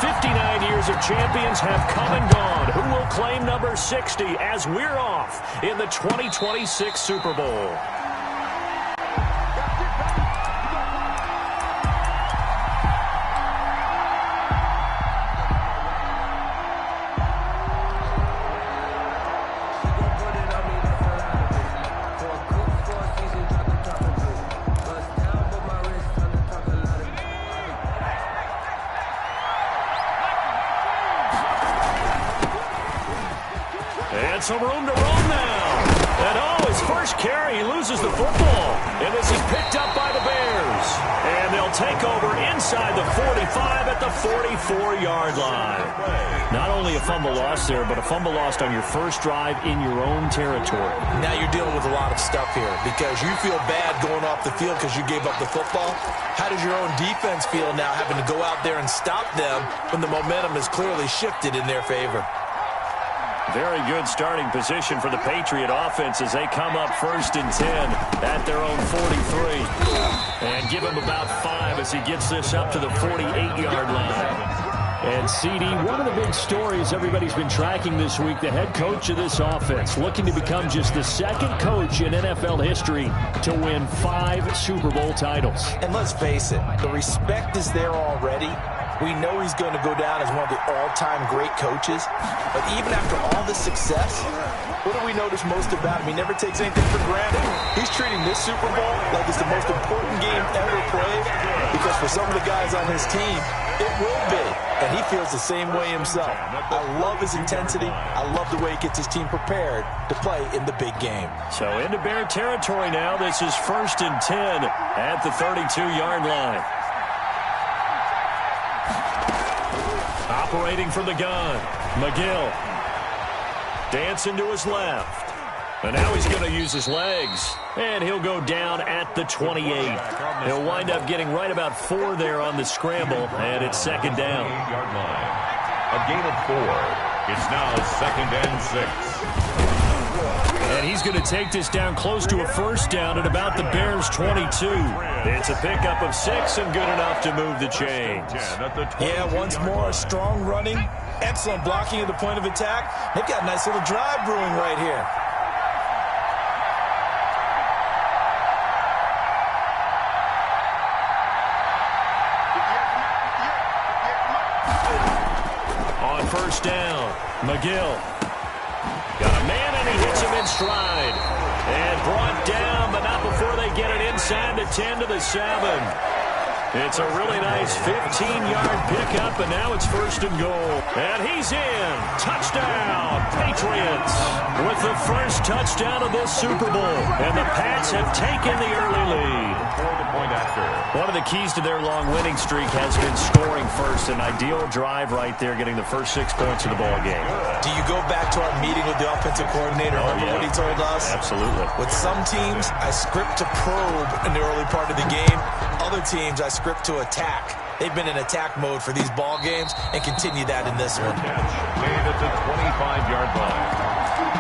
59 years of champions have come and gone. Who will claim number 60 as we're off in the 2026 Super Bowl? And some room to run now. And his first carry, he loses the football. And this is picked up by the Bears. And they'll take over inside the 45 at the 44-yard line. Not only a fumble loss there, but a fumble lost on your first drive in your own territory. Now you're dealing with a lot of stuff here because you feel bad going off the field because you gave up the football. How does your own defense feel now having to go out there and stop them when the momentum is clearly shifted in their favor? Very good starting position for the Patriot offense as they come up 1st and 10 at their own 43. And give him about 5 as he gets this up to the 48-yard line. And CD, one of the big stories everybody's been tracking this week, the head coach of this offense looking to become just the second coach in NFL history to win 5 Super Bowl titles. And let's face it, the respect is there already. We know he's going to go down as one of the all-time great coaches. But even after all this success, what do we notice most about him? He never takes anything for granted. He's treating this Super Bowl like it's the most important game ever played because for some of the guys on his team, it will be. And he feels the same way himself. I love his intensity. I love the way he gets his team prepared to play in the big game. So into Bear territory now. This is 1st and 10 at the 32-yard line. Operating from the gun, McGill. Dancing to his left. And now he's going to use his legs. And he'll go down at the 28. He'll wind up getting right about 4 there on the scramble. And it's 2nd down. A gain of 4. It's now 2nd and 6. And he's going to take this down close to a 1st down at about the Bears' 22. It's a pickup of 6 and good enough to move the chains. Yeah, once more, strong running, excellent blocking at the point of attack. They've got a nice little drive brewing right here. On 1st down, McGill. Got a man and he hits him in stride. And brought down, but not before they get it inside the 10 to the 7. It's a really nice 15-yard pickup, and now it's 1st and goal. And he's in. Touchdown, Patriots, with the first touchdown of this Super Bowl. And the Pats have taken the early lead. One of the keys to their long winning streak has been scoring first. An ideal drive right there, getting the first 6 points of the ball game. Do you go back to our meeting with the offensive coordinator? Remember what he told us? Absolutely. With some teams, I script to probe in the early part of the game. Other teams, I script to attack. They've been in attack mode for these ball games and continue that in this one. Made at the 25-yard line.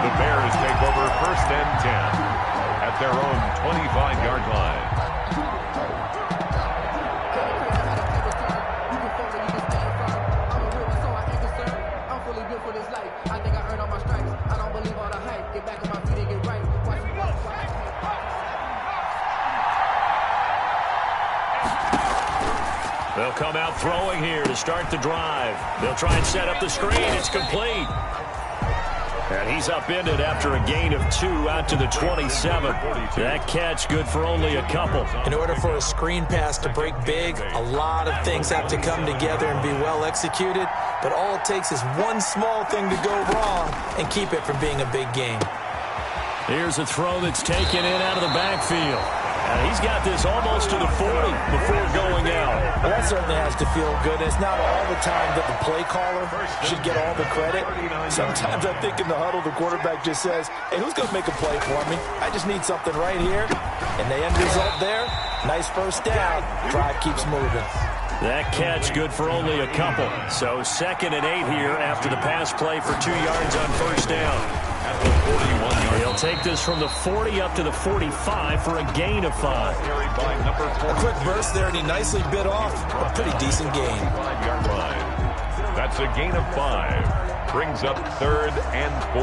The Bears take over 1st and 10 at their own 25-yard line. They'll come out throwing here to start the drive. They'll try and set up the screen. It's complete. And he's upended after a gain of 2 out to the 27. That catch good for only a couple. In order for a screen pass to break big, a lot of things have to come together and be well executed. But all it takes is one small thing to go wrong and keep it from being a big game. Here's a throw that's taken in out of the backfield. And he's got this almost to the 40 before going out. Well, that certainly has to feel good. It's not all the time that the play caller should get all the credit. Sometimes I think in the huddle, the quarterback just says, hey, who's going to make a play for me? I just need something right here. And the end result there, nice 1st down. Drive keeps moving. That catch good for only a couple. So 2nd and 8 here after the pass play for 2 yards on 1st down. He'll take this from the 40 up to the 45 for a gain of 5. A quick burst there, and he nicely bit off a pretty decent gain. That's a gain of 5. Brings up 3rd and 4.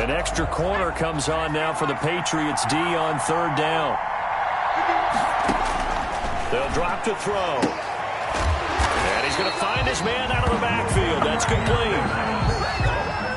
An extra corner comes on now for the Patriots D on 3rd down. They'll drop to throw. And he's going to find his man out of the backfield. That's complete.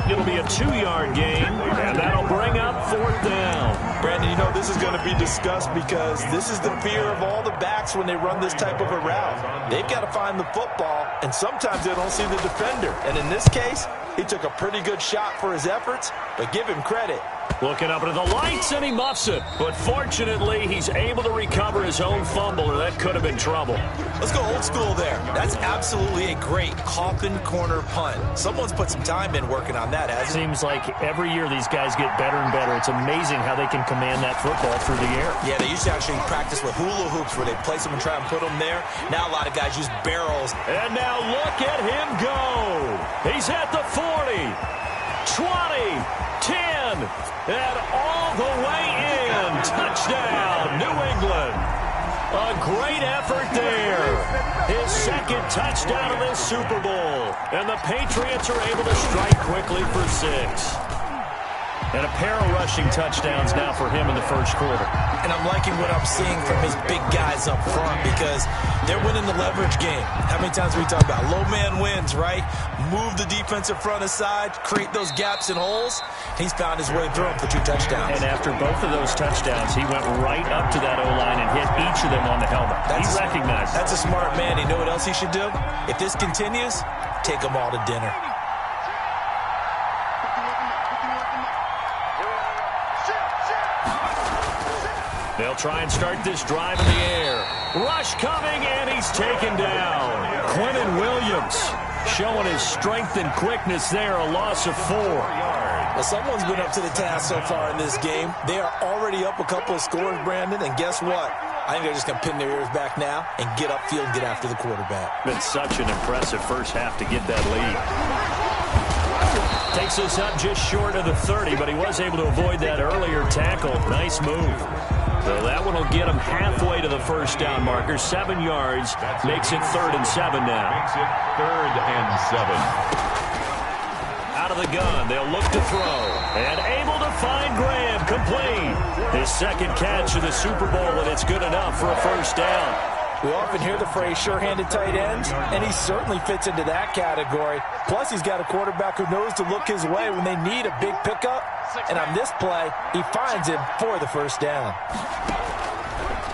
It'll be a 2-yard gain, and that'll bring up 4th down. Brandon, you know this is going to be discussed because this is the fear of all the backs when they run this type of a route. They've got to find the football, and sometimes they don't see the defender. And in this case, he took a pretty good shot for his efforts, but give him credit. Looking up into the lights, and he muffs it. But fortunately, he's able to recover his own fumble, or that could have been trouble. Let's go old school there. That's absolutely a great coffin corner punt. Someone's put some time in working on that, hasn't it? Seems like every year these guys get better and better. It's amazing how they can command that football through the air. Yeah, they used to actually practice with hula hoops where they place them and try and put them there. Now a lot of guys use barrels. And now look at him go. He's at the 40, 20, 10, and all the way in. Touchdown, New England. A great effort there. His 2nd touchdown of this Super Bowl. And the Patriots are able to strike quickly for 6. And a pair of rushing touchdowns now for him in the 1st quarter. And I'm liking what I'm seeing from his big guys up front because they're winning the leverage game. How many times we talk about low man wins, right? Move the defensive front aside, create those gaps and holes. He's found his way through them for 2 touchdowns. And after both of those touchdowns, he went right up to that O-line and hit each of them on the helmet. He recognized it. That's a smart man. You know what else he should do? If this continues, take them all to dinner. They'll try and start this drive in the air. Rush coming, and he's taken down. Quentin Williams showing his strength and quickness there, a loss of 4. Well, someone's been up to the task so far in this game. They are already up a couple of scores, Brandon, and guess what? I think they're just going to pin their ears back now and get upfield and get after the quarterback. Been such an impressive first half to get that lead. Takes us up just short of the 30, but he was able to avoid that earlier tackle. Nice move. So that one will get him halfway to the 1st down marker. 7 yards. Makes it 3rd and 7 now. Makes it 3rd and 7. Out of the gun. They'll look to throw. And able to find Graham. Complete. His 2nd catch of the Super Bowl, and it's good enough for a 1st down. We often hear the phrase sure-handed tight ends, and he certainly fits into that category. Plus, he's got a quarterback who knows to look his way when they need a big pickup. And on this play, he finds him for the 1st down.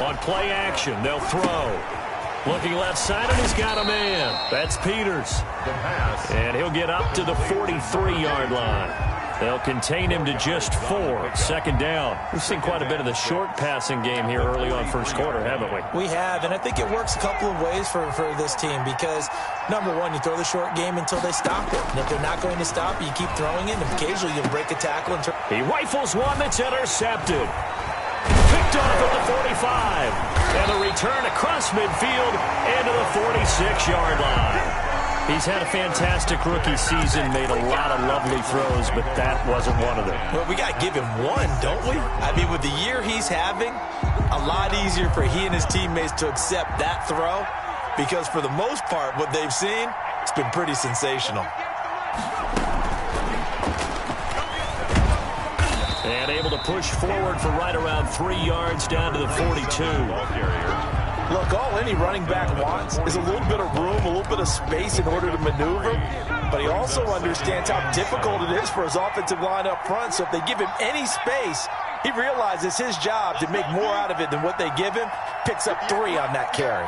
On play action, they'll throw. Looking left side, and he's got a man. That's Peters. The pass. And he'll get up to the 43-yard line. They'll contain him to just 4. 2nd down. We've seen quite a bit of the short passing game here early on 1st quarter, haven't we? We have, and I think it works a couple of ways for this team because, number one, you throw the short game until they stop it. And if they're not going to stop it, you keep throwing it, and occasionally you'll break a tackle. He rifles one that's intercepted. Picked off at the 45. And a return across midfield into the 46-yard line. He's had a fantastic rookie season, made a lot of lovely throws, but that wasn't one of them. Well, we got to give him one, don't we? I mean, with the year he's having, a lot easier for he and his teammates to accept that throw because for the most part, what they've seen, it's been pretty sensational. And able to push forward for right around 3 yards down to the 42. Look, all any running back wants is a little bit of room, a little bit of space in order to maneuver, but he also understands how difficult it is for his offensive line up front, so if they give him any space, he realizes it's his job to make more out of it than what they give him, picks up 3 on that carry.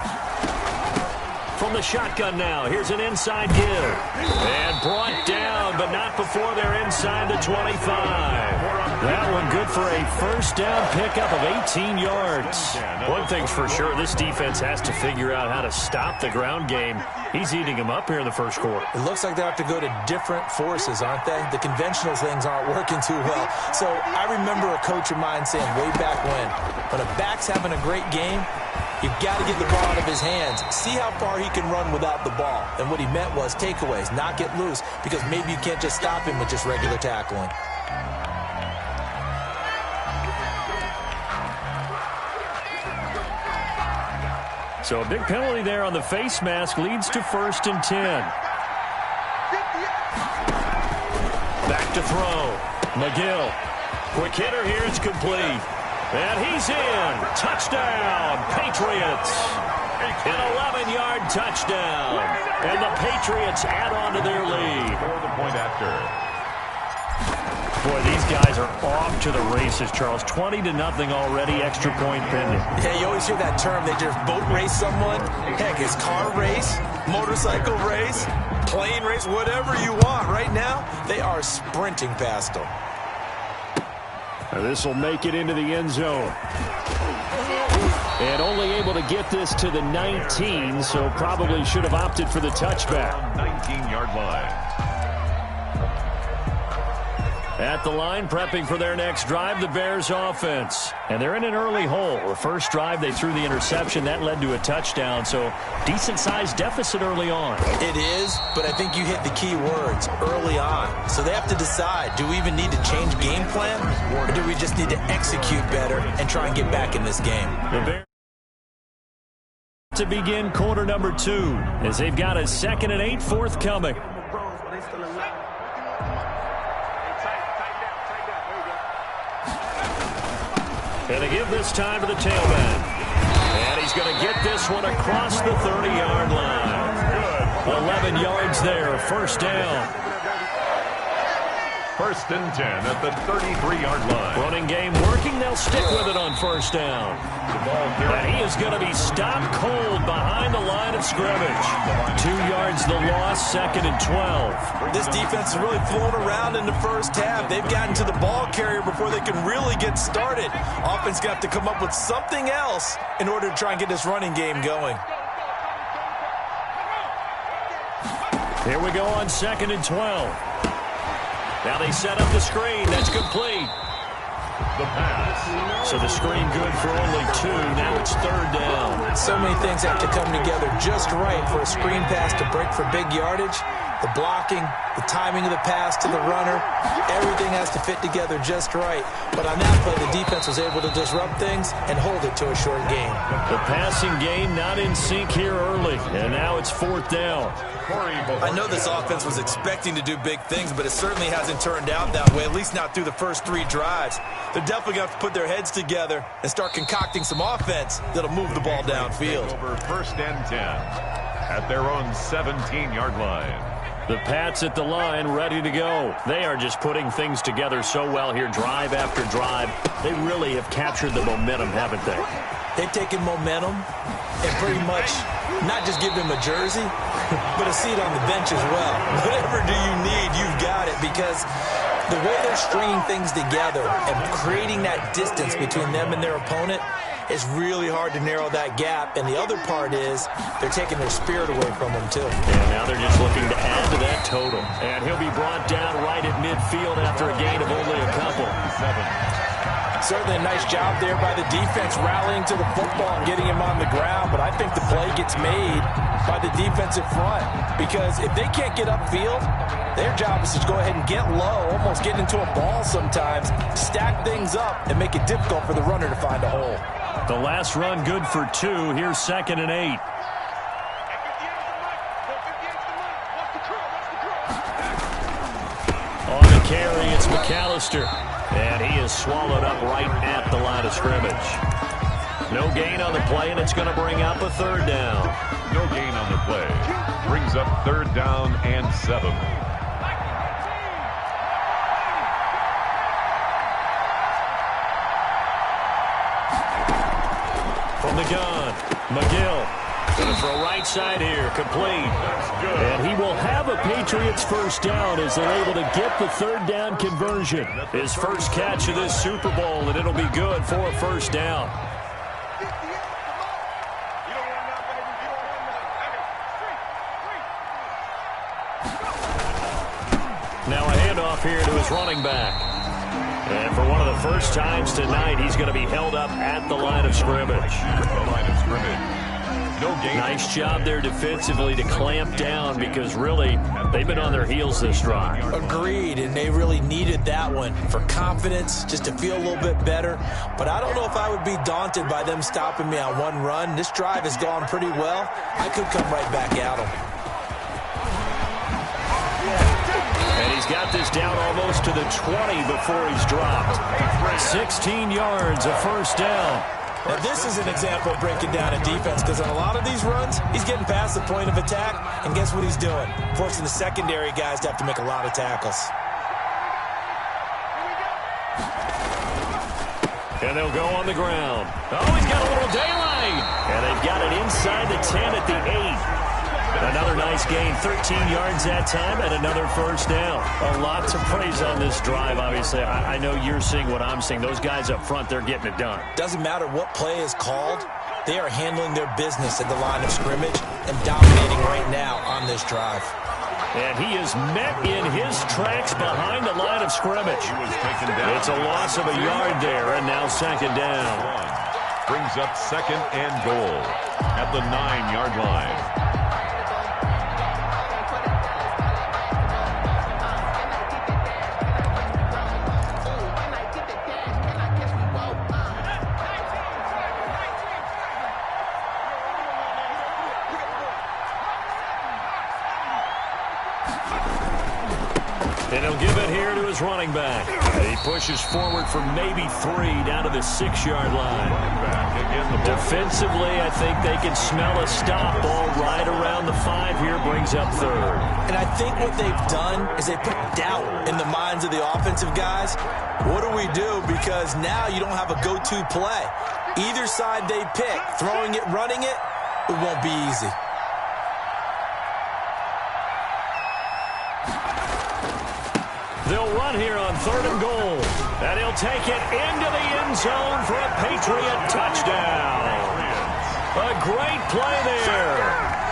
From the shotgun now, here's an inside give. And brought down, but not before they're inside the 25. That one good for a 1st down pickup of 18 yards. One thing's for sure, this defense has to figure out how to stop the ground game. He's eating them up here in the 1st quarter. It looks like they have to go to different forces, aren't they? The conventional things aren't working too well. So I remember a coach of mine saying way back when a back's having a great game, you've got to get the ball out of his hands. See how far he can run without the ball. And what he meant was takeaways, not get loose, because maybe you can't just stop him with just regular tackling. So a big penalty there on the face mask leads to 1st and 10. Back to throw. McGill. Quick hitter here. It's complete. And he's in. Touchdown, Patriots. An 11-yard touchdown. And the Patriots add on to their lead. For the point after. Boy, these guys are off to the races, Charles. 20-0 already, extra point pending. Yeah, you always hear that term. They just boat race someone. Heck, it's car race, motorcycle race, plane race, whatever you want. Right now, they are sprinting past them. This will make it into the end zone. And only able to get this to the 19, so probably should have opted for the touchback. 19-yard line. At the line, prepping for their next drive, the Bears offense. And they're in an early hole. The first drive, they threw the interception. That led to a touchdown, so decent-sized deficit early on. It is, but I think you hit the key words, early on. So they have to decide, do we even need to change game plan, or do we just need to execute better and try and get back in this game? The Bears to begin quarter number 2, as they've got a 2nd and 8 forthcoming. And they give this time to the tailback. And he's going to get this one across the 30-yard line. 11 yards there, 1st down. 1st and 10 at the 33-yard line. Running game working. They'll stick with it on 1st down. And he is going to be stopped cold behind the line of scrimmage. 2 yards the loss, 2nd and 12. This defense is really flown around in the first half. They've gotten to the ball carrier before they can really get started. Offense going to have to come up with something else in order to try and get this running game going. Here we go on 2nd and 12. Now they set up the screen. That's complete. The pass. So the screen good for only 2. Now it's 3rd down. So many things have to come together just right for a screen pass to break for big yardage. The blocking, the timing of the pass to the runner, everything has to fit together just right. But on that play, the defense was able to disrupt things and hold it to a short game. The passing game not in sync here early, and now it's 4th down. I know this offense was expecting to do big things, but it certainly hasn't turned out that way, at least not through the first 3 drives. They're definitely going to have to put their heads together and start concocting some offense that'll move the ball downfield. Over 1st and 10 at their own 17-yard line. The Pats at the line, ready to go. They are just putting things together so well here, drive after drive. They really have captured the momentum, haven't they? They've taken momentum and pretty much not just give them a jersey, but a seat on the bench as well. Whatever do you need, you've got it, because the way they're stringing things together and creating that distance between them and their opponent, it's really hard to narrow that gap. And the other part is they're taking their spirit away from them, too. And now they're just looking to add to that total. And he'll be brought down right at midfield after a gain of only a couple. 7. Certainly a nice job there by the defense rallying to the football and getting him on the ground. But I think the play gets made by the defensive front, because if they can't get upfield, their job is to go ahead and get low, almost get into a ball sometimes, stack things up, and make it difficult for the runner to find a hole. The last run good for 2. Here's 2nd and 8. On the carry, it's McAllister. And he is swallowed up right at the line of scrimmage. No gain on the play, and it's going to bring up a 3rd down. No gain on the play. Brings up 3rd down and 7. From the gun, McGill. Going to throw right side here, complete. And he will have a Patriots 1st down as they're able to get the 3rd down conversion. His first catch of this Super Bowl, and it'll be good for a 1st down. Now a handoff here to his running back. And for one of the first times tonight, he's going to be held up at the line of scrimmage. The line of scrimmage. No gain. Nice job there defensively to clamp down because really they've been on their heels this drive. Agreed, and they really needed that one for confidence, just to feel a little bit better. But I don't know if I would be daunted by them stopping me on one run. This drive has gone pretty well. I could come right back at them. And he's got this down almost to the 20 before he's dropped. 16 yards, a first down. Now, this is an example of breaking down a defense because on a lot of these runs, he's getting past the point of attack, and guess what he's doing? Forcing the secondary guys to have to make a lot of tackles. And they'll go on the ground. Oh, he's got a little daylight. And they've got it inside the 10 at the 8. Another nice gain, 13 yards that time, and another first down. A lot to praise on this drive, obviously. I know you're seeing what I'm seeing. Those guys up front, they're getting it done. Doesn't matter what play is called. They are handling their business at the line of scrimmage and dominating right now on this drive. And he is met in his tracks behind the line of scrimmage. He was taken down. It's a loss of a yard there, and now second down. Brings up second and goal at the 9-yard line. And he'll give it here to his running back. He pushes forward for maybe 3 down to the 6-yard line. Defensively, I think they can smell a stop ball right around the 5 here, brings up third. And I think what they've done is they put doubt in the minds of the offensive guys. What do we do? Because now you don't have a go-to play. Either side they pick, throwing it, running it, it won't be easy. They'll run here on third and goal. And he'll take it into the end zone for a Patriot touchdown. A great play there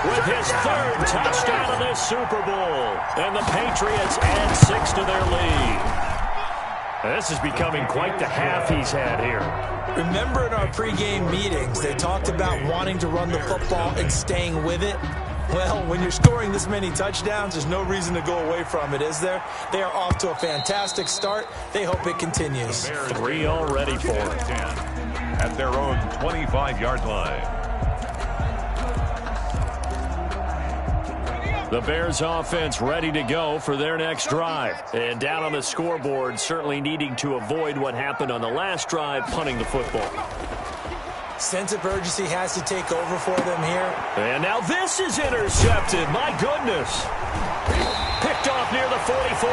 with his third touchdown of this Super Bowl. And the Patriots add 6 to their lead. This is becoming quite the half he's had here. Remember in our pregame meetings, they talked about wanting to run the football and staying with it? Well, when you're scoring this many touchdowns, there's no reason to go away from it, is there? They are off to a fantastic start. They hope it continues. 3 already for them. At their own 25-yard line. The Bears offense ready to go for their next drive. And down on the scoreboard, certainly needing to avoid what happened on the last drive, punting the football. Sense of urgency has to take over for them here. And now this is intercepted. My goodness. Picked off near the 44.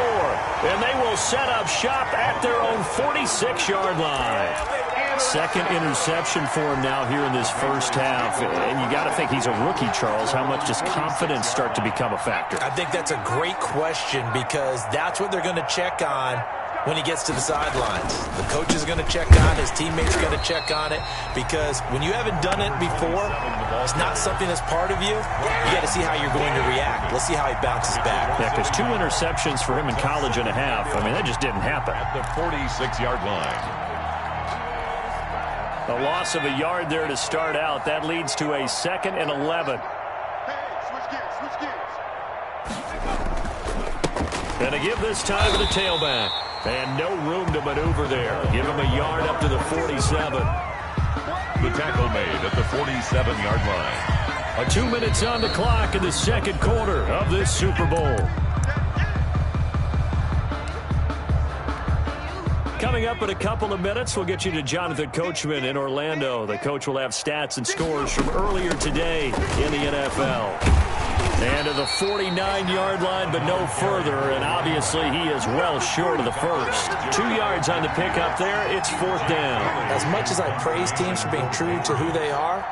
And they will set up shop at their own 46-yard line. Second interception for him now here in this first half. And you got to think he's a rookie, Charles. How much does confidence start to become a factor? I think that's a great question because that's what they're going to check on when he gets to the sidelines. The coach is going to check on it. His teammates are going to check on it because when you haven't done it before, it's not something that's part of you. You got to see how you're going to react. Let's see how he bounces back. Yeah, because 2 interceptions for him in college and a half. I mean, that just didn't happen. At the 46-yard line. A loss of a yard there to start out. That leads to a 2nd and 11. And to give this time to the tailback. And no room to maneuver there. Give him a yard up to the 47. The tackle made at the 47-yard line. 2 minutes on the clock in the second quarter of this Super Bowl. Coming up in a couple of minutes, we'll get you to Jonathan Coachman in Orlando. The coach will have stats and scores from earlier today in the NFL. And to the 49-yard line, but no further. And obviously, he is well short of the first. 2 yards on the pickup there. It's 4th down. As much as I praise teams for being true to who they are,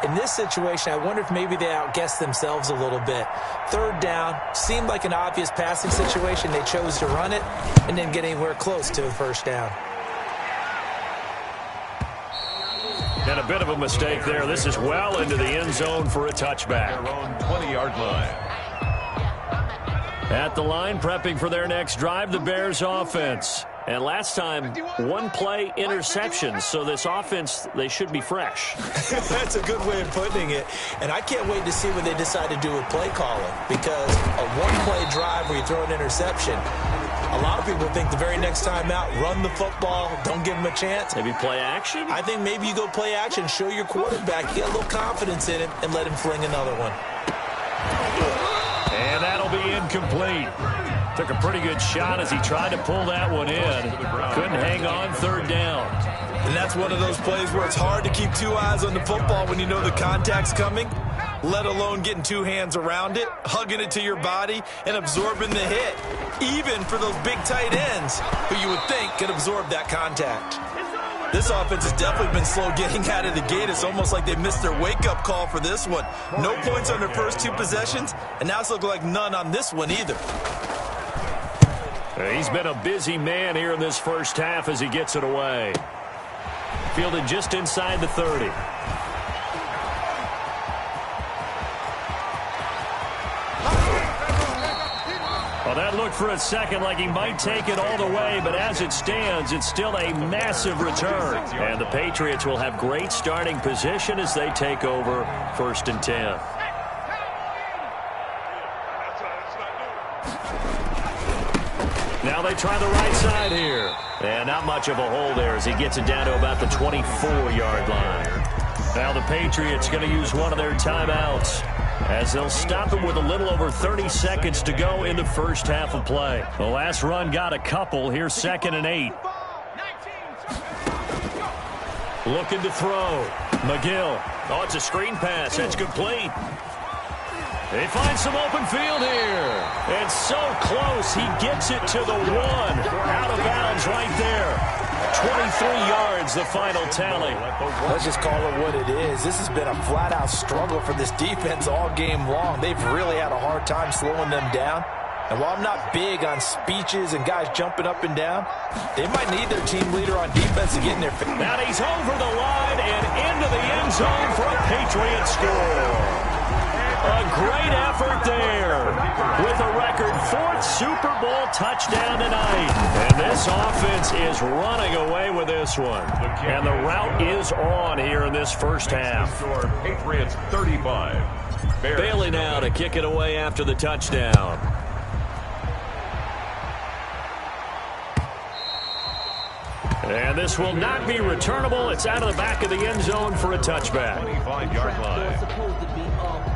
in this situation, I wonder if maybe they outguessed themselves a little bit. 3rd down seemed like an obvious passing situation. They chose to run it and didn't get anywhere close to the first down. And a bit of a mistake there. This is well into the end zone for a touchback. Their own 20-yard line. At the line, prepping for their next drive, the Bears offense. And last time, one play interception. So this offense, they should be fresh. That's a good way of putting it. And I can't wait to see what they decide to do with play calling. Because a one-play drive where you throw an interception, a lot of people think the very next time out, run the football, don't give them a chance. Maybe play action? I think maybe you go play action, show your quarterback, get a little confidence in him, and let him fling another one. And that'll be incomplete. Took a pretty good shot as he tried to pull that one in. Couldn't hang on third down. And that's one of those plays where it's hard to keep two eyes on the football when you know the contact's coming, let alone getting two hands around it, hugging it to your body, and absorbing the hit, even for those big tight ends who you would think could absorb that contact. This offense has definitely been slow getting out of the gate. It's almost like they missed their wake-up call for this one. No points on their first two possessions, and now it's looking like none on this one either. He's been a busy man here in this first half as he gets it away. Fielded just inside the 30. Well, that looked for a second like he might take it all the way, but as it stands, it's still a massive return. And the Patriots will have great starting position as they take over 1st and 10. Now they try the right side here. And not much of a hole there as he gets it down to about the 24-yard line. Now the Patriots going to use one of their timeouts as they'll stop him with a little over 30 seconds to go in the first half of play. The last run got a couple. Here's 2nd and 8. Looking to throw. McGill. Oh, it's a screen pass. That's complete. They find some open field here. And so close, he gets it to the 1. Out of bounds right there. 23 yards, the final tally. Let's just call it what it is. This has been a flat-out struggle for this defense all game long. They've really had a hard time slowing them down. And while I'm not big on speeches and guys jumping up and down, they might need their team leader on defense to get in there. Now he's over the line and into the end zone for a Patriot score. A great effort there with a record 4th Super Bowl touchdown tonight. And this offense is running away with this one. And the route is on here in this first half. Patriots 35. Bailey now to kick it away after the touchdown. And this will not be returnable. It's out of the back of the end zone for a touchback. 25-yard line.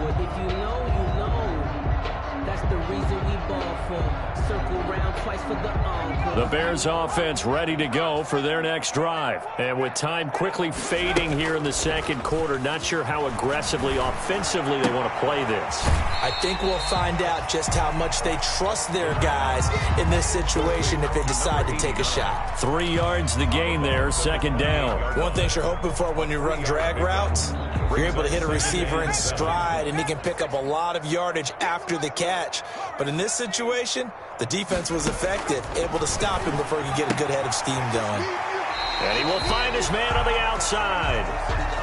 If you know, you know. That's the reason we ball for. Circle round twice for the encore. The Bears offense ready to go for their next drive. And with time quickly fading here in the second quarter, not sure how aggressively, offensively they want to play this. I think we'll find out just how much they trust their guys in this situation if they decide to take a shot. 3 yards the gain there, 2nd down. One thing you're hoping for when you run drag routes, you're able to hit a receiver in stride, and he can pick up a lot of yardage after the catch. But in this situation, the defense was effective, able to stop him before he could get a good head of steam going. And he will find his man on the outside.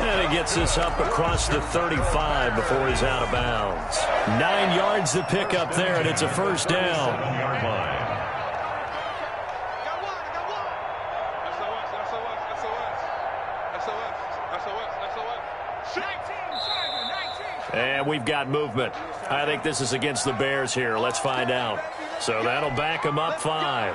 And he gets this up across the 35 before he's out of bounds. 9 yards to pick up there, and it's a first down. And we've got movement. I think this is against the Bears here. Let's find out. So that'll back them up 5.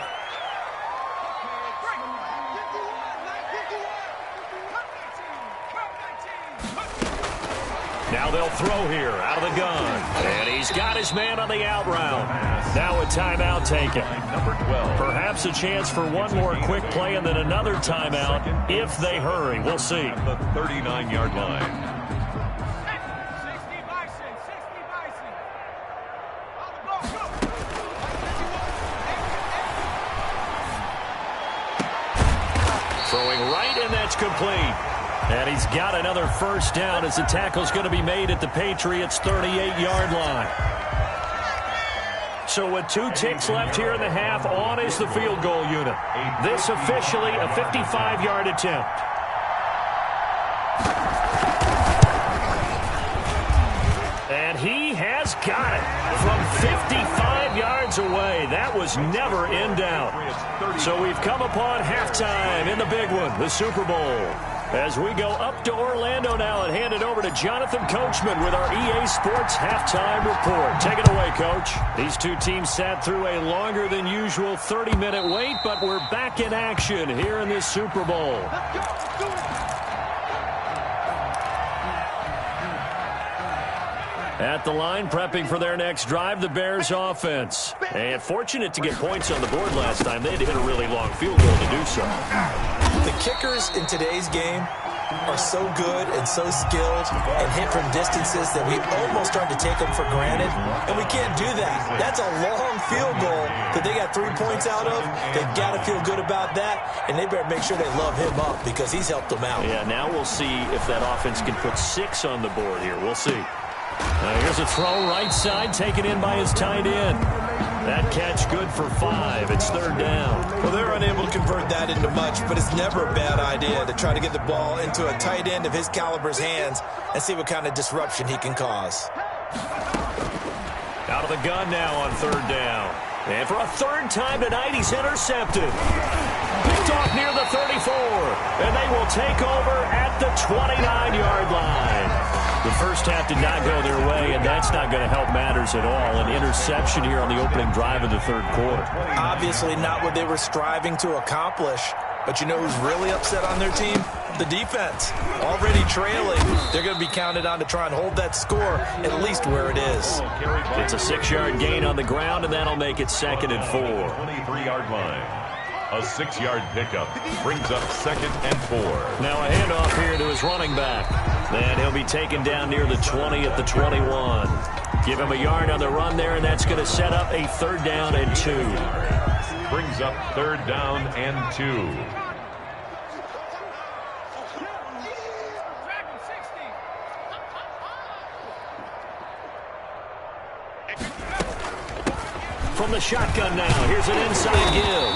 Now they'll throw here out of the gun. And he's got his man on the out route. Now a timeout taken. Number 12. Perhaps a chance for one more quick play and then another timeout if they hurry. We'll see. The 39-yard line. Throwing right, and that's complete. And he's got another first down as the tackle's going to be made at the Patriots' 38-yard line. So with 2 ticks left here in the half, on is the field goal unit. This officially a 55-yard attempt. And he has got it from 55 yards yards away. That was never in doubt. So we've come upon halftime in the big one, the Super Bowl. As we go up to Orlando now and hand it over to Jonathan Coachman with our EA Sports Halftime Report. Take it away, Coach. These two teams sat through a longer than usual 30-minute wait, but we're back in action here in this Super Bowl. At the line, prepping for their next drive, the Bears offense. And fortunate to get points on the board last time. They had to hit a really long field goal to do so. The kickers in today's game are so good and so skilled and hit from distances that we almost start to take them for granted. And we can't do that. That's a long field goal that they got 3 points out of. They've got to feel good about that, and they better make sure they love him up because he's helped them out. Yeah, now we'll see if that offense can put 6 on the board here. We'll see. Here's a throw right side, taken in by his tight end. That catch good for 5. It's third down. Well, they're unable to convert that into much, but it's never a bad idea to try to get the ball into a tight end of his caliber's hands and see what kind of disruption he can cause. Out of the gun now on third down. And for a third time tonight, he's intercepted. Picked off near the 34. And they will take over at the 29-yard line. The first half did not go their way, and that's not going to help matters at all. An interception here on the opening drive of the third quarter. Obviously not what they were striving to accomplish. But you know who's really upset on their team? The defense. Already trailing. They're going to be counted on to try and hold that score at least where it is. It's a 6-yard gain on the ground, and that'll make it 2nd and 4. 23-yard line. A 6-yard pickup brings up 2nd and 4. Now a handoff here to his running back. And he'll be taken down near the 20 at the 21. Give him a yard on the run there, and that's going to set up a 3rd down and 2. Brings up 3rd down and 2. From the shotgun now, here's an inside give.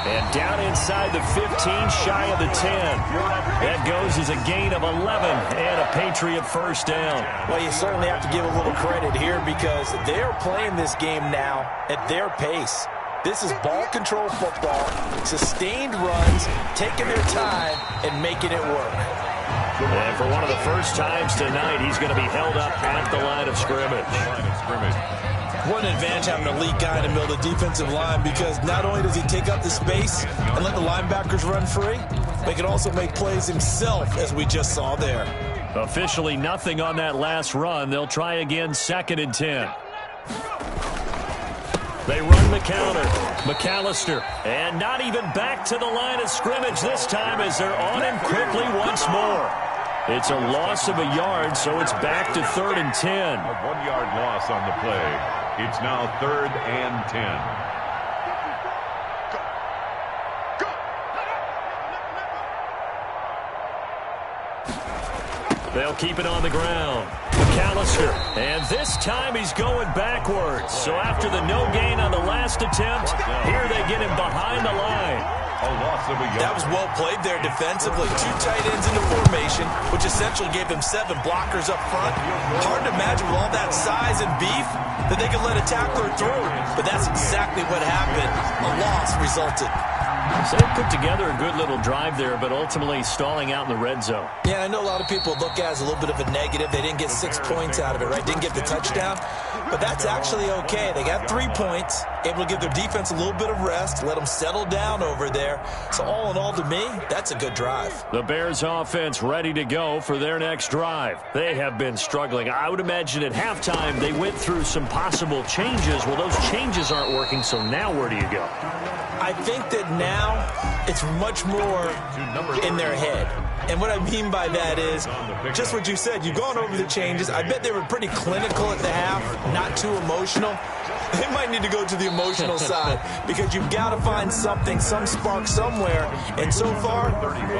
And down inside the 15, shy of the 10. That goes as a gain of 11 and a Patriot first down. Well, you certainly have to give a little credit here because they're playing this game now at their pace. This is ball control football, sustained runs, taking their time and making it work. And for one of the first times tonight, he's going to be held up at the line of scrimmage. What an advantage having a lead guy in the middle of the defensive line because not only does he take up the space and let the linebackers run free, but he can also make plays himself, as we just saw there. Officially nothing on that last run. They'll try again, 2nd and 10. They run the counter. McAllister, and not even back to the line of scrimmage this time as they're on him quickly once more. It's a loss of a yard, so it's back to 3rd and 10. A 1-yard loss on the play. It's now 3rd and 10. They'll keep it on the ground. McAllister, and this time he's going backwards. So after the no gain on the last attempt, here they get him behind the line. A loss of a yard. That was well played there defensively. 2 tight ends into formation, which essentially gave them 7 blockers up front. Hard to imagine with all that size and beef that they could let a tackler through. But that's exactly what happened. A loss resulted. So they put together a good little drive there, but ultimately stalling out in the red zone. Yeah, I know a lot of people look at it as a little bit of a negative. They didn't get 6 points out of it, right? Didn't get the touchdown. But that's actually okay. They got 3 points, able to give their defense a little bit of rest, let them settle down over there. So all in all, to me, that's a good drive. The Bears offense ready to go for their next drive. They have been struggling. I would imagine at halftime they went through some possible changes. Well, those changes aren't working, so now where do you go? I think that now it's much more in their head. And what I mean by that is just what you said. You've gone over the changes. I bet they were pretty clinical at the half, not too emotional. They might need to go to the emotional side because you've got to find something, some spark somewhere. And so far,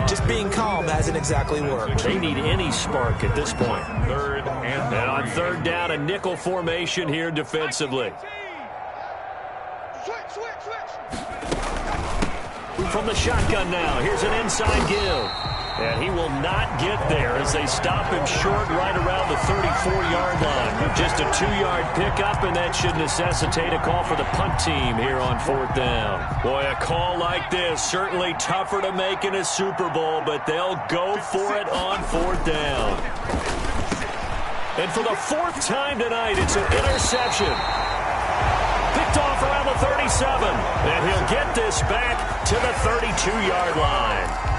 just being calm hasn't exactly worked. They need any spark at this point. 3rd and 9. And on 3rd down, a nickel formation here defensively. From the shotgun now, here's an inside give. And he will not get there as they stop him short right around the 34-yard line. Just a 2-yard pickup, and that should necessitate a call for the punt team here on 4th down. Boy, a call like this, certainly tougher to make in a Super Bowl, but they'll go for it on 4th down. And for the 4th time tonight, it's an interception. Picked off around the 37, and he'll get this back to the 32-yard line.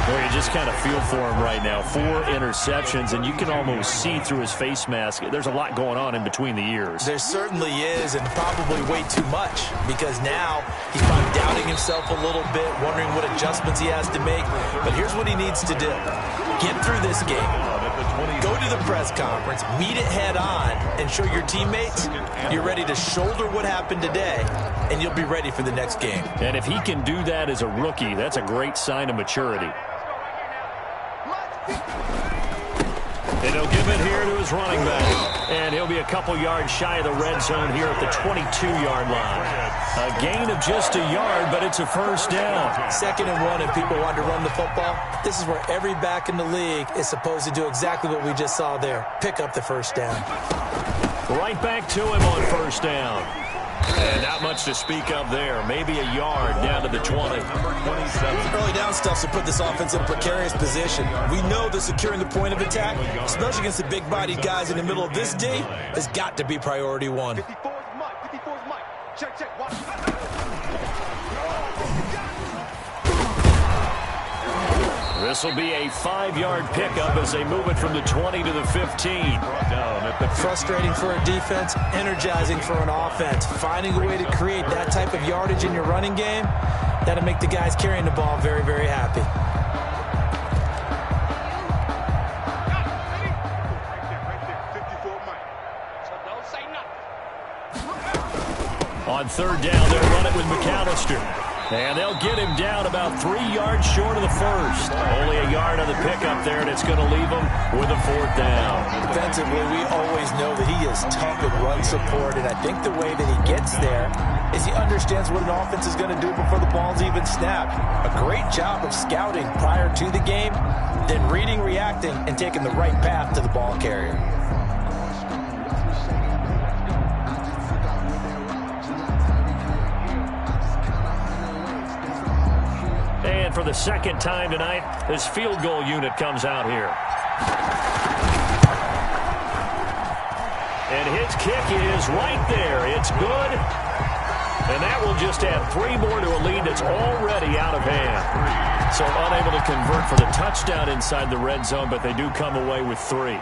Boy, you just kind of feel for him right now. 4 interceptions, and you can almost see through his face mask. There's a lot going on in between the ears. There certainly is, and probably way too much, because now he's probably doubting himself a little bit, wondering what adjustments he has to make. But here's what he needs to do. Get through this game. Go to the press conference, meet it head on, and show your teammates you're ready to shoulder what happened today, and you'll be ready for the next game. And if he can do that as a rookie, that's a great sign of maturity. And he'll give it here to his running back. And he'll be a couple yards shy of the red zone here at the 22-yard line. A gain of just a yard, but it's a 1st down. 2nd and 1, and people want to run the football. This is where every back in the league is supposed to do exactly what we just saw there. Pick up the 1st down. Right back to him on 1st down. And not much to speak of there. Maybe a yard down to the 20. Early down stuff to put this offense in a precarious position. We know that securing the point of attack, especially against the big-bodied guys in the middle of this D, has got to be priority 1. 54's Mike. 54's Mike. Check. Watch. This will be a 5-yard pickup as they move it from the 20 to the 15. Frustrating for a defense, energizing for an offense. Finding a way to create that type of yardage in your running game, that'll make the guys carrying the ball very, very happy. On 3rd down, they'll run it with McAllister. And they'll get him down about 3 yards short of the 1st. Only a yard on the pickup there, and it's going to leave him with a 4th down. Defensively, we always know that he is tough in run support, and I think the way that he gets there is he understands what an offense is going to do before the ball's even snapped. A great job of scouting prior to the game, then reading, reacting, and taking the right path to the ball carrier. And for the 2nd time tonight, this field goal unit comes out here. And his kick is right there. It's good. And that will just add 3 more to a lead that's already out of hand. So unable to convert for the touchdown inside the red zone, but they do come away with 3.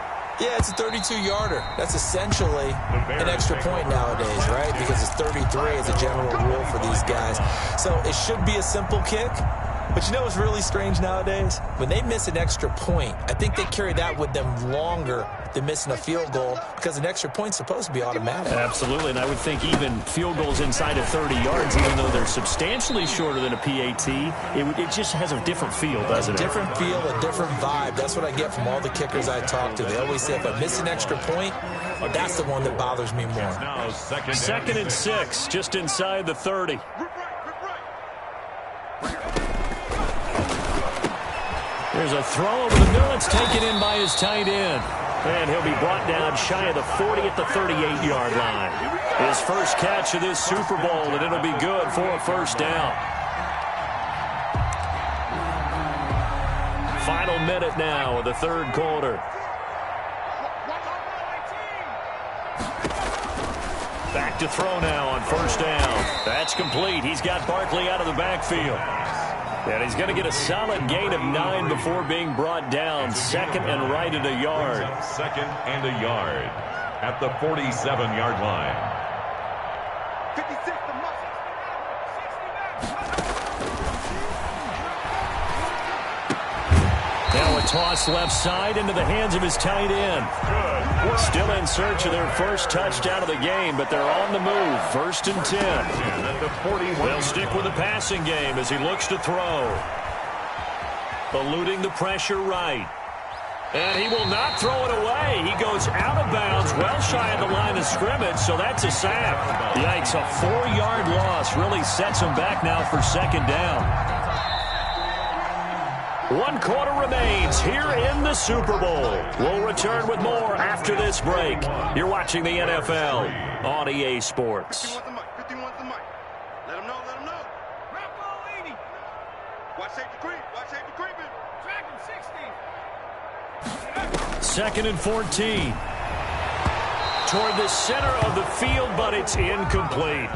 Yeah, it's a 32-yarder. That's essentially an extra point nowadays, right? Because it's 33 as a general rule for these guys. So it should be a simple kick. But you know what's really strange nowadays? When they miss an extra point, I think they carry that with them longer than missing a field goal because an extra point's supposed to be automatic. Absolutely, and I would think even field goals inside of 30 yards, even though they're substantially shorter than a PAT, it just has a different feel, doesn't it? A different feel, a different vibe. That's what I get from all the kickers I talk to. They always say if I miss an extra point, that's the one that bothers me more. 2nd and 6, just inside the 30. There's a throw over the middle. It's taken in by his tight end. And he'll be brought down shy of the 40 at the 38-yard line. His first catch of this Super Bowl, and it'll be good for a 1st down. Final minute now of the 3rd quarter. Back to throw now on 1st down. That's complete. He's got Barkley out of the backfield. And he's going to get a solid gain of 9 before being brought down. 2nd and right at a yard. 2nd and a yard at the 47-yard line. 56 the muscle. Now a toss left side into the hands of his tight end. Still in search of their first touchdown of the game, but they're on the move. 1st and 10. At the 41. They'll stick with the passing game as he looks to throw. Eluding the pressure right. And he will not throw it away. He goes out of bounds, well shy of the line of scrimmage, so that's a sack. Yikes, a 4-yard loss really sets him back now for 2nd down. 1 quarter remains here in the Super Bowl. We'll return with more after this break. You're watching the NFL on EA Sports. 51's the mic. 51's the mic. Let him know. Let him know. Rocco 80. Watch safety creep. Watch safety creeping. Track him 60. 2nd and 14. Toward the center of the field, but it's incomplete.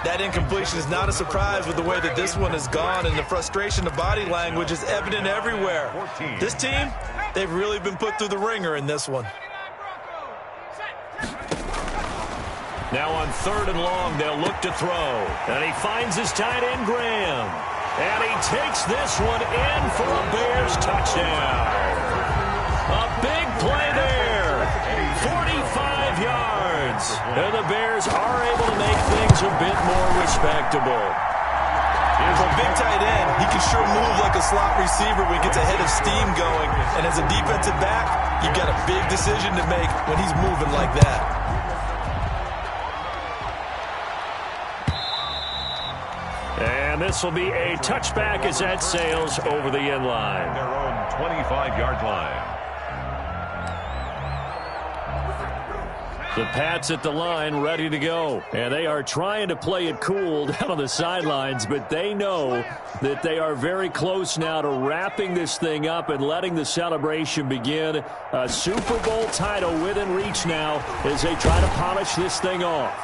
That incompletion is not a surprise with the way that this one has gone, and the frustration of body language is evident everywhere. This team, they've really been put through the ringer in this one. Now on 3rd and long, they'll look to throw. And he finds his tight end, Graham. And he takes this one in for a Bears touchdown. A big play there. 45 yards. And the Bears are able to make things a bit more respectable. For a big tight end, he can sure move like a slot receiver when he gets a head of steam going. And as a defensive back, you've got a big decision to make when he's moving like that. And this will be a touchback as that sails over the end line. Their own 25-yard line. The Pats at the line ready to go. And they are trying to play it cool down on the sidelines, but they know that they are very close now to wrapping this thing up and letting the celebration begin. A Super Bowl title within reach now as they try to polish this thing off.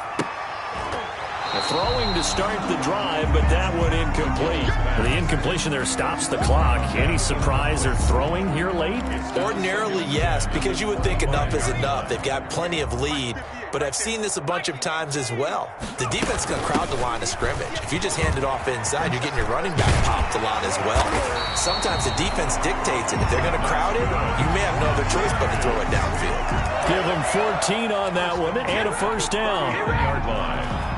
Throwing to start the drive, but that one incomplete. The incompletion there stops the clock. Any surprise they're throwing here late? Ordinarily, yes, because you would think enough is enough. They've got plenty of lead, but I've seen this a bunch of times as well. The defense is going to crowd the line of scrimmage. If you just hand it off inside, you're getting your running back popped a lot as well. Sometimes the defense dictates it. If they're going to crowd it, you may have no other choice but to throw it downfield. Give them 14 on that one and a first down. 8-yard line.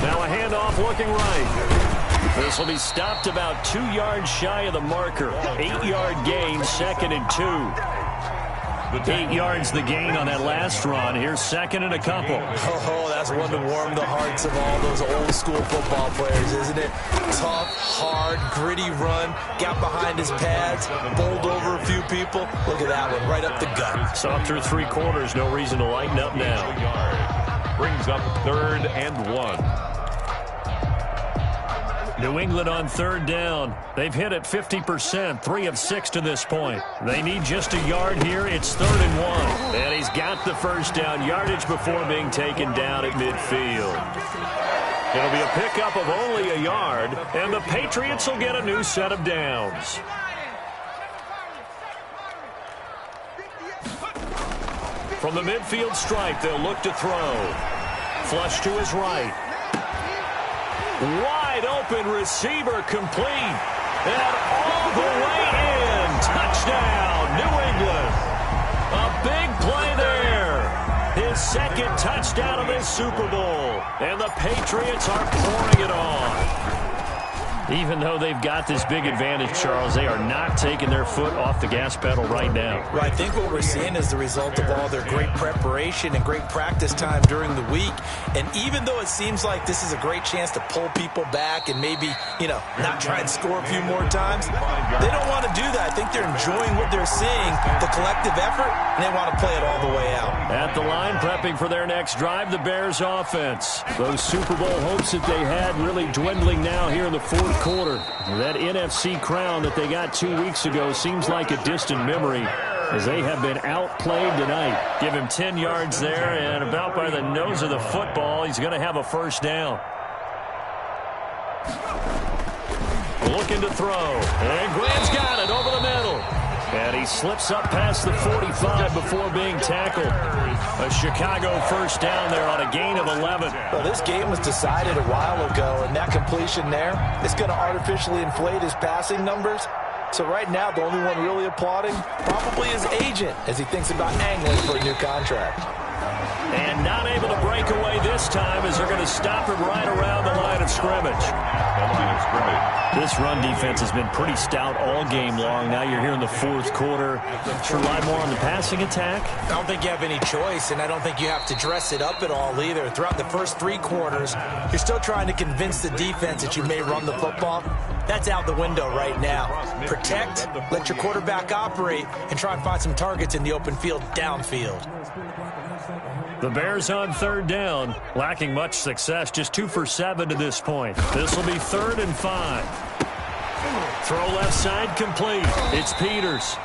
Now a handoff looking right. This will be stopped about 2 yards shy of the marker. 8-yard gain, 2nd and 2. 8 yards the gain on that last run. Here's 2nd and a couple. Oh, that's one to warm the hearts of all those old school football players, isn't it? Tough, hard, gritty run. Got behind his pads, bowled over a few people. Look at that one, right up the gut. Saw through 3 quarters. No reason to lighten up now. Brings up 3rd and 1. New England on 3rd down. They've hit it 50%, 3 of 6 to this point. They need just a yard here. It's 3rd and 1. And he's got the first down yardage before being taken down at midfield. It'll be a pickup of only a yard, and the Patriots will get a new set of downs. From the midfield stripe, they'll look to throw. Flush to his right. Wide open receiver complete. And all the way in. Touchdown, New England. A big play there. His 2nd touchdown of this Super Bowl. And the Patriots are pouring it on. Even though they've got this big advantage, Charles, they are not taking their foot off the gas pedal right now. Well, I think what we're seeing is the result of all their great preparation and great practice time during the week. And even though it seems like this is a great chance to pull people back and maybe, not try and score a few more times, they don't want to do that. I think they're enjoying what they're seeing, the collective effort, and they want to play it all the way out. At the line, prepping for their next drive, the Bears offense. Those Super Bowl hopes that they had really dwindling now here in the 4th quarter. That NFC crown that they got 2 weeks ago seems like a distant memory as they have been outplayed tonight. Give him 10 yards there, and about by the nose of the football, he's going to have a first down. Looking to throw, and Graham's got it over the middle. And he slips up past the 45 before being tackled. A Chicago first down there on a gain of 11. Well, this game was decided a while ago, and that completion there is going to artificially inflate his passing numbers. So right now, the only one really applauding probably his agent as he thinks about angling for a new contract. And not able to break away this time as they're going to stop him right around the line of scrimmage. The line of scrimmage. This run defense has been pretty stout all game long. Now you're here in the fourth quarter. Should rely more on the passing attack? I don't think you have any choice, and I don't think you have to dress it up at all either. Throughout the first 3 quarters, you're still trying to convince the defense that you may run the football. That's out the window right now. Protect, let your quarterback operate, and try and find some targets in the open field downfield. The Bears on third down, lacking much success, just 2 for 7 to this point. This will be 3rd and 5. Throw left side complete. It's Peters.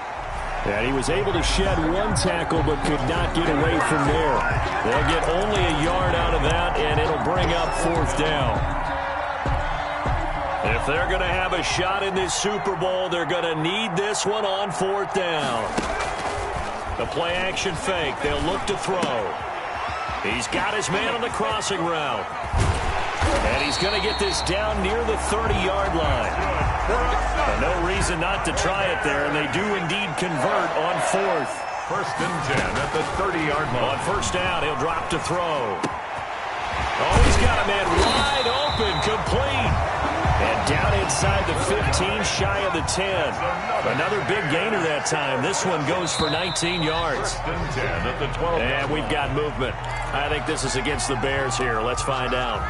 And he was able to shed 1 tackle but could not get away from there. They'll get only a yard out of that, and it'll bring up 4th down. If they're going to have a shot in this Super Bowl, they're going to need this one on 4th down. The play action fake. They'll look to throw. He's got his man on the crossing route. And he's going to get this down near the 30-yard line. And no reason not to try it there, and they do indeed convert on 4th. 1st and 10 at the 30-yard line. On 1st down, he'll drop to throw. Oh, he's got a man wide open, complete. And down inside the 15, shy of the 10. Another big gainer that time. This one goes for 19 yards. 1st and 10 at the 12. And we've got movement. I think this is against the Bears here. Let's find out.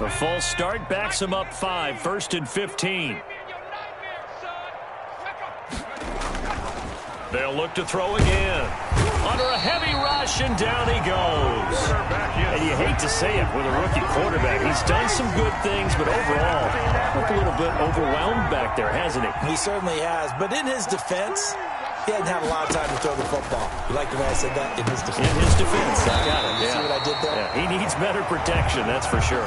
The false start backs him up 5. 1st and 15. They'll look to throw again. Under a heavy rush, and down he goes. And you hate to say it with a rookie quarterback. He's done some good things, but overall, looked a little bit overwhelmed back there, hasn't he? He certainly has. But in his defense, he hadn't had a lot of time to throw the football. You like the way I said that? In his defense. In his defense. I got it. You see what I did there? Yeah, he needs better protection, that's for sure.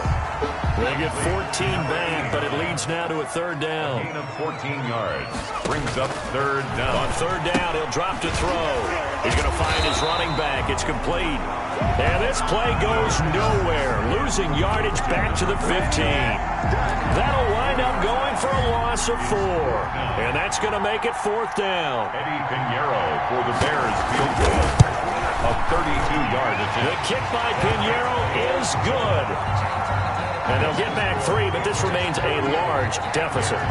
They get 14 back, but it leads now to a 3rd down. Gain of 14 yards. Brings up 3rd down. On 3rd down, he'll drop to throw. He's going to find his running back. It's complete. And this play goes nowhere. Losing yardage back to the 15. That'll wind up going for a loss of 4. And that's going to make it 4th down. Eddie Pinheiro for the Bears field goal. A 32-yard attempt. The kick by Pinheiro is good. And they'll get back 3, but this remains a large deficit.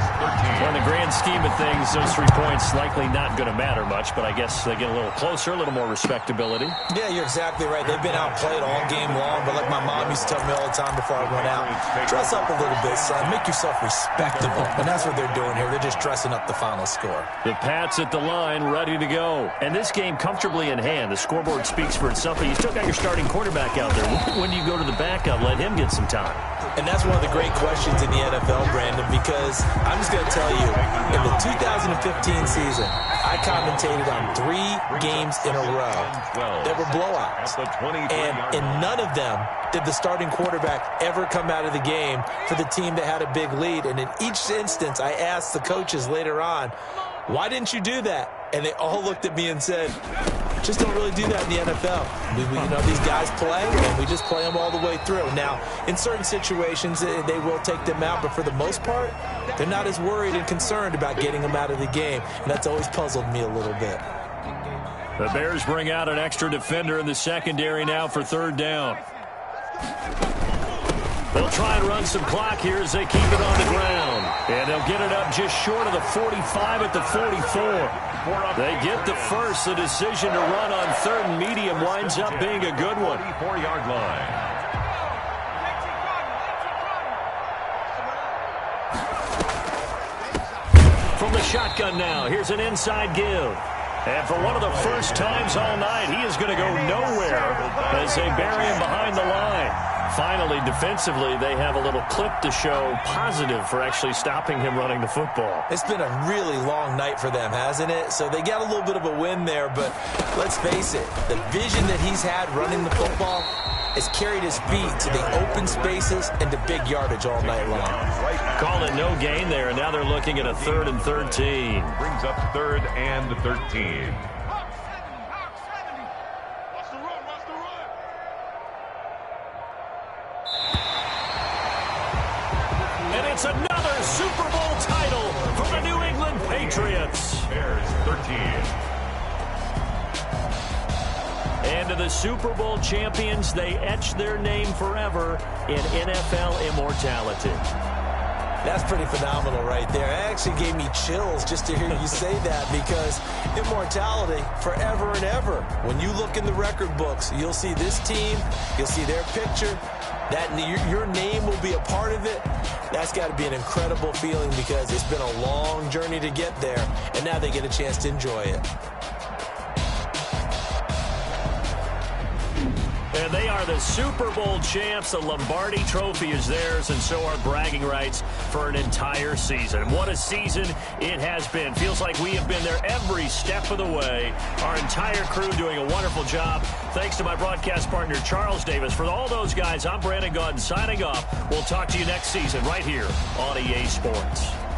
In the grand scheme of things, those 3 points likely not going to matter much, but I guess they get a little closer, a little more respectability. Yeah, you're exactly right. They've been outplayed all game long, but like my mom used to tell me all the time before I went out, dress up a little bit, son. Make yourself respectable. And that's what they're doing here. They're just dressing up the final score. The Pats at the line, ready to go. And this game comfortably in hand. The scoreboard speaks for itself, but you still got your starting quarterback out there. When do you go to the backup? Let him get some time. And that's one of the great questions in the NFL, Brandon, because I'm just going to tell you, in the 2015 season, I commentated on 3 games in a row that were blowouts. And in none of them did the starting quarterback ever come out of the game for the team that had a big lead. And in each instance, I asked the coaches later on, why didn't you do that? And they all looked at me and said, just don't really do that in the NFL. These guys play, and we just play them all the way through. Now, in certain situations, they will take them out, but for the most part, they're not as worried and concerned about getting them out of the game, and that's always puzzled me a little bit. The Bears bring out an extra defender in the secondary now for 3rd down. They'll try and run some clock here as they keep it on the ground. And they'll get it up just short of the 45 at the 44. They get the first. The decision to run on 3rd and medium winds up being a good one. 44-yard line. From the shotgun now, here's an inside give. And for one of the first times all night, he is going to go nowhere as they bury him behind the line. Finally, defensively, they have a little clip to show positive for actually stopping him running the football. It's been a really long night for them, hasn't it? So they got a little bit of a win there, but let's face it, the vision that he's had running the football has carried his feet to the open spaces and to big yardage all night long. Call it no gain there, and now they're looking at a 3rd and 13. Brings up 3rd and 13. It's another Super Bowl title for the New England Patriots. Bears 13. the Super Bowl champions, they etched their name forever in NFL immortality. That's pretty phenomenal right there. It actually gave me chills just to hear you say that, because immortality, forever and ever. When you look in the record books, you'll see this team, you'll see their picture, that your name will be a part of it. That's got to be an incredible feeling, because it's been a long journey to get there, and now they get a chance to enjoy it. And they are the Super Bowl champs. The Lombardi Trophy is theirs, and so are bragging rights for an entire season. What a season it has been. Feels like we have been there every step of the way. Our entire crew doing a wonderful job. Thanks to my broadcast partner, Charles Davis. For all those guys, I'm Brandon Gaudin signing off. We'll talk to you next season right here on EA Sports.